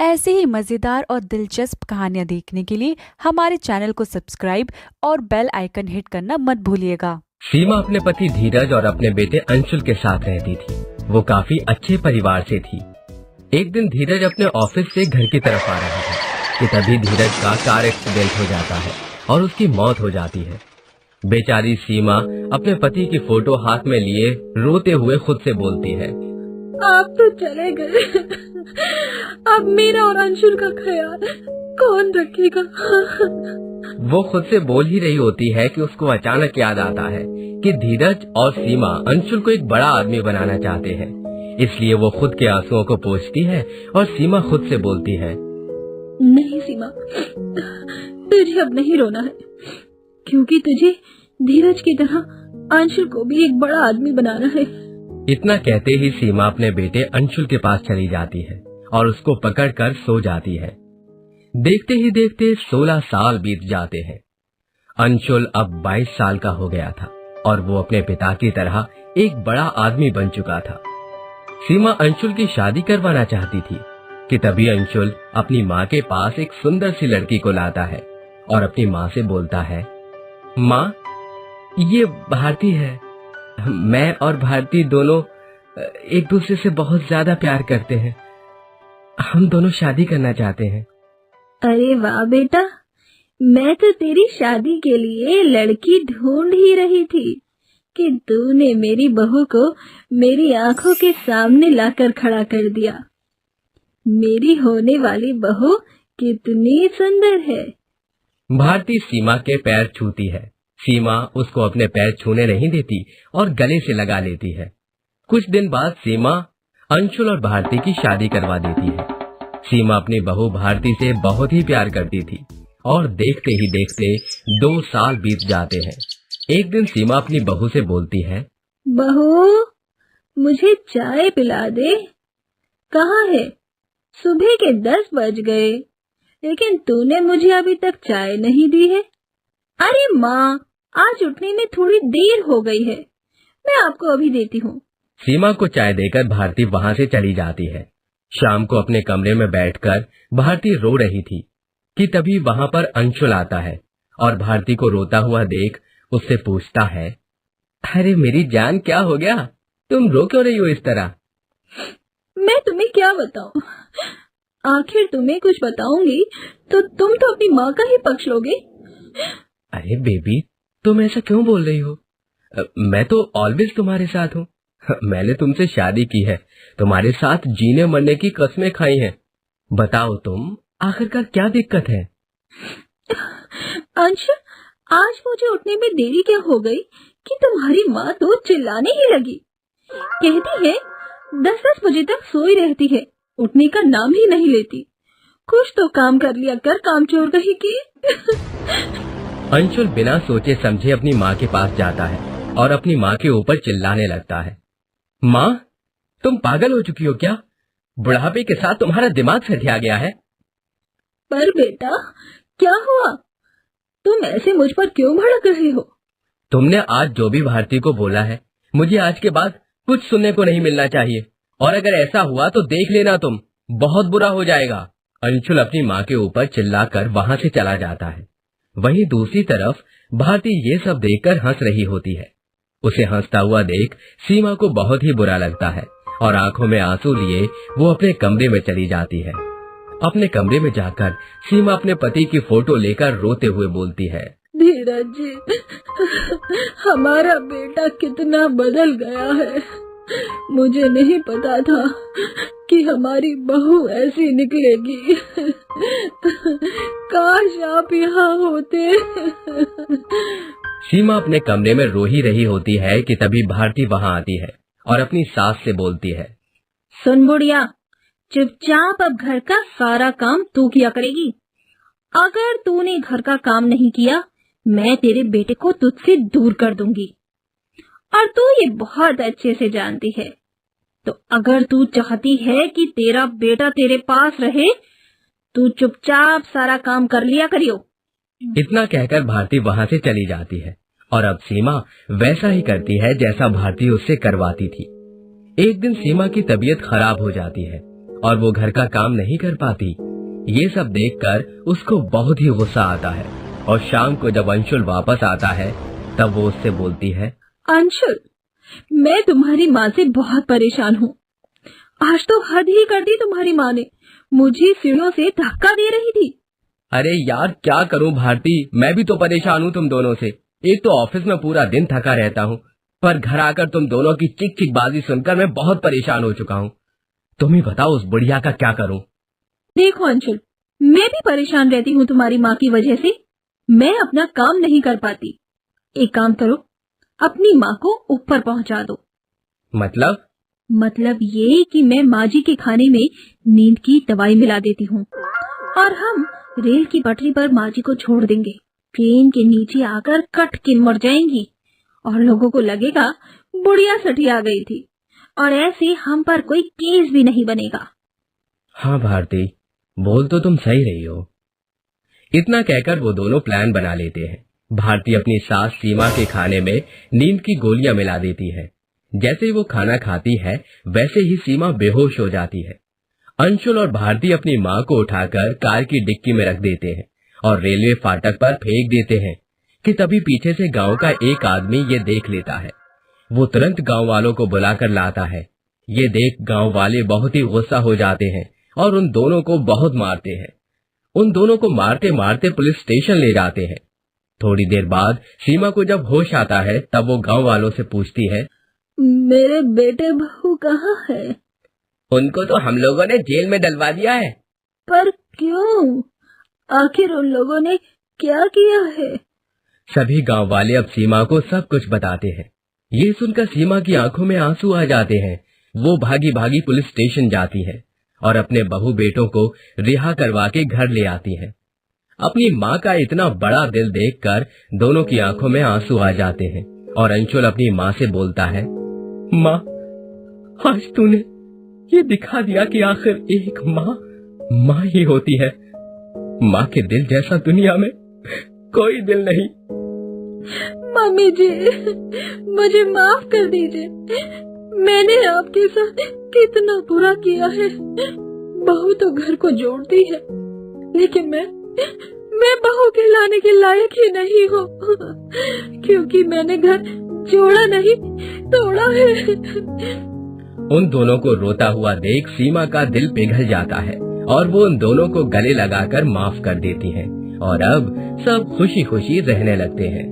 ऐसे ही मजेदार और दिलचस्प कहानियाँ देखने के लिए हमारे चैनल को सब्सक्राइब और बेल आइकन हिट करना मत भूलिएगा। सीमा अपने पति धीरज और अपने बेटे अंशुल के साथ रहती थी। वो काफी अच्छे परिवार से थी। एक दिन धीरज अपने ऑफिस से घर की तरफ आ रहा था कि तभी धीरज का कार एक्सीडेंट हो जाता है और उसकी मौत हो जाती है। बेचारी सीमा अपने पति की फोटो हाथ में लिए रोते हुए खुद से बोलती है, आप तो चले गए, अब मेरा और अंशुल का ख्याल कौन रखेगा। वो खुद से बोल ही रही होती है कि उसको अचानक याद आता है कि धीरज और सीमा अंशुल को एक बड़ा आदमी बनाना चाहते हैं। इसलिए वो खुद के आंसुओं को पोंछती है और सीमा खुद से बोलती है, नहीं सीमा, तुझे अब नहीं रोना है, क्योंकि तुझे धीरज की तरह अंशुल को भी एक बड़ा आदमी बनाना है। इतना कहते ही सीमा अपने बेटे अंशुल के पास चली जाती है और उसको पकड़कर सो जाती है। देखते ही देखते 16 साल बीत जाते हैं। अंशुल अब 22 साल का हो गया था और वो अपने पिता की तरह एक बड़ा आदमी बन चुका था। सीमा अंशुल की शादी करवाना चाहती थी कि तभी अंशुल अपनी माँ के पास एक सुंदर सी लड़की को लाता है और अपनी माँ से बोलता है, माँ, ये भारती है। मैं और भारती दोनों एक दूसरे से बहुत ज्यादा प्यार करते हैं। हम दोनों शादी करना चाहते हैं। अरे वाह बेटा, मैं तो तेरी शादी के लिए लड़की ढूंढ ही रही थी कि तूने मेरी बहू को मेरी आंखों के सामने लाकर खड़ा कर दिया। मेरी होने वाली बहू कितनी सुंदर है। भारती सीमा के पैर छूती है। सीमा उसको अपने पैर छूने नहीं देती और गले से लगा लेती है। कुछ दिन बाद सीमा अंशुल और भारती की शादी करवा देती है। सीमा अपनी बहू भारती से बहुत ही प्यार करती थी और देखते ही देखते 2 साल बीत जाते हैं। एक दिन सीमा अपनी बहू से बोलती है, बहू, मुझे चाय पिला दे। कहाँ है? सुबह के 10 बज गए, लेकिन तूने मुझे अभी तक चाय नहीं दी है। अरे माँ, आज उठने में थोड़ी देर हो गई है, मैं आपको अभी देती हूँ। सीमा को चाय देकर भारती वहाँ से चली जाती है। शाम को अपने कमरे में बैठकर भारती रो रही थी कि तभी वहाँ पर अंशुल आता है और भारती को रोता हुआ देख उससे पूछता है, अरे मेरी जान, क्या हो गया? तुम रो क्यों रही हो इस तरह? मैं तुम्हें क्या बताऊं? आखिर तुम्हें कुछ बताऊंगी तो तुम तो अपनी माँ का ही पक्ष लोगे। अरे बेबी, तुम ऐसा क्यों बोल रही हो? मैं तो ऑलवेज तुम्हारे साथ हूँ। मैंने तुमसे शादी की है, तुम्हारे साथ जीने मरने की कस्में खाई हैं। बताओ तुम, आखिरकार क्या दिक्कत है? अंश, आज मुझे उठने में देरी क्या हो गई कि तुम्हारी माँ तो चिल्लाने ही लगी। कहती है 10-10 बजे तक सोई रहती है, उठने का नाम ही नहीं लेती। कुछ तो काम कर लिया कर, कामचोर कहीं की। अंशुल बिना सोचे समझे अपनी माँ के पास जाता है और अपनी माँ के ऊपर चिल्लाने लगता है, माँ, तुम पागल हो चुकी हो क्या? बुढ़ापे के साथ तुम्हारा दिमाग सठिया गया है। पर बेटा, क्या हुआ? तुम ऐसे मुझ पर क्यों भड़क रहे हो? तुमने आज जो भी भारती को बोला है, मुझे आज के बाद कुछ सुनने को नहीं मिलना चाहिए, और अगर ऐसा हुआ तो देख लेना तुम, बहुत बुरा हो जाएगा। अंशुल अपनी माँ के ऊपर चिल्लाकर वहाँ से चला जाता है। वहीं दूसरी तरफ भारती ये सब देखकर हंस रही होती है। उसे हंसता हुआ देख सीमा को बहुत ही बुरा लगता है और आंखों में आंसू लिए वो अपने कमरे में चली जाती है। अपने कमरे में जाकर सीमा अपने पति की फोटो लेकर रोते हुए बोलती है, धीरज जी, हमारा बेटा कितना बदल गया है। मुझे नहीं पता था कि हमारी बहू ऐसी निकलेगी। काश आप यहाँ होते। सीमा अपने कमरे में रो ही रही होती है कि तभी भारती वहाँ आती है और अपनी सास से बोलती है, सुन बुढ़िया, चुपचाप अब घर का सारा काम तू किया करेगी। अगर तूने घर का काम नहीं किया, मैं तेरे बेटे को तुझसे दूर कर दूंगी, और तू ये बहुत अच्छे से जानती है। तो अगर तू चाहती है कि तेरा बेटा तेरे पास रहे, तू चुपचाप सारा काम कर लिया करियो। इतना कहकर भारती वहाँ से चली जाती है और अब सीमा वैसा ही करती है जैसा भारती उससे करवाती थी। एक दिन सीमा की तबीयत खराब हो जाती है और वो घर का काम नहीं कर पाती। ये सब देखकर उसको बहुत ही गुस्सा आता है और शाम को जब अंशुल वापस आता है तब वो उससे बोलती है, अंशुल, मैं तुम्हारी माँ से बहुत परेशान हूँ। आज तो हद ही कर दी तुम्हारी माँ ने, मुझे सीढ़ियों से धक्का दे रही थी। अरे यार क्या करूं भारती, मैं भी तो परेशान हूं तुम दोनों से। एक तो ऑफिस में पूरा दिन थका रहता हूं, पर घर आकर तुम दोनों की चिक चिक बाजी सुनकर मैं बहुत परेशान हो चुका हूं। तुम ही बताओ उस बुढ़िया का क्या करूं। देखो अंशुल, मैं भी परेशान रहती हूँ तुम्हारी माँ की वजह से। मैं अपना काम नहीं कर पाती। एक काम करो, अपनी माँ को ऊपर पहुँचा दो। मतलब ये कि मैं माँ जी के खाने में नींद की दवाई मिला देती हूँ और हम रेल की पटरी पर माँ जी को छोड़ देंगे। ट्रेन के नीचे आकर कट के मर जाएंगी और लोगों को लगेगा बुढ़िया सठी आ गई थी, और ऐसे हम पर कोई केस भी नहीं बनेगा। हाँ भारती, बोल तो तुम सही रही हो। इतना कहकर वो दोनों प्लान बना लेते हैं। भारती अपनी सास सीमा के खाने में नींद की गोलियां मिला देती है। जैसे ही वो खाना खाती है वैसे ही सीमा बेहोश हो जाती है। अंशुल और भारती अपनी माँ को उठाकर कार की डिक्की में रख देते हैं और रेलवे फाटक पर फेंक देते हैं कि तभी पीछे से गांव का एक आदमी ये देख लेता है। वो तुरंत गांव वालों को बुलाकर लाता है। ये देख गांव वाले बहुत ही गुस्सा हो जाते हैं और उन दोनों को बहुत मारते हैं। उन दोनों को मारते मारते पुलिस स्टेशन ले जाते हैं। थोड़ी देर बाद सीमा को जब होश आता है तब वो गांव वालों से पूछती है, मेरे बेटे बहू कहाँ है? उनको तो हम लोगों ने जेल में डलवा दिया है। पर क्यों? आखिर उन लोगों ने क्या किया है? सभी गांव वाले अब सीमा को सब कुछ बताते हैं। ये सुनकर सीमा की आंखों में आंसू आ जाते हैं। वो भागी भागी पुलिस स्टेशन जाती है और अपने बहू बेटों को रिहा करवा के घर ले आती है। अपनी माँ का इतना बड़ा दिल देखकर दोनों की आंखों में आंसू आ जाते हैं और अंशुल अपनी माँ से बोलता है, माँ, आज तूने ये दिखा दिया कि आखिर एक माँ ही होती है। माँ के दिल जैसा दुनिया में कोई दिल नहीं। मम्मी जी, मुझे माफ कर दीजिए। मैंने आपके साथ कितना बुरा किया है। बहू तो घर को जोड़ती है, लेकिन मैं बहू कहलाने के लायक ही नहीं हूँ, क्योंकि मैंने घर जोड़ा नहीं तोड़ा है। उन दोनों को रोता हुआ देख सीमा का दिल पिघल जाता है और वो उन दोनों को गले लगाकर माफ कर देती है और अब सब खुशी खुशी रहने लगते हैं।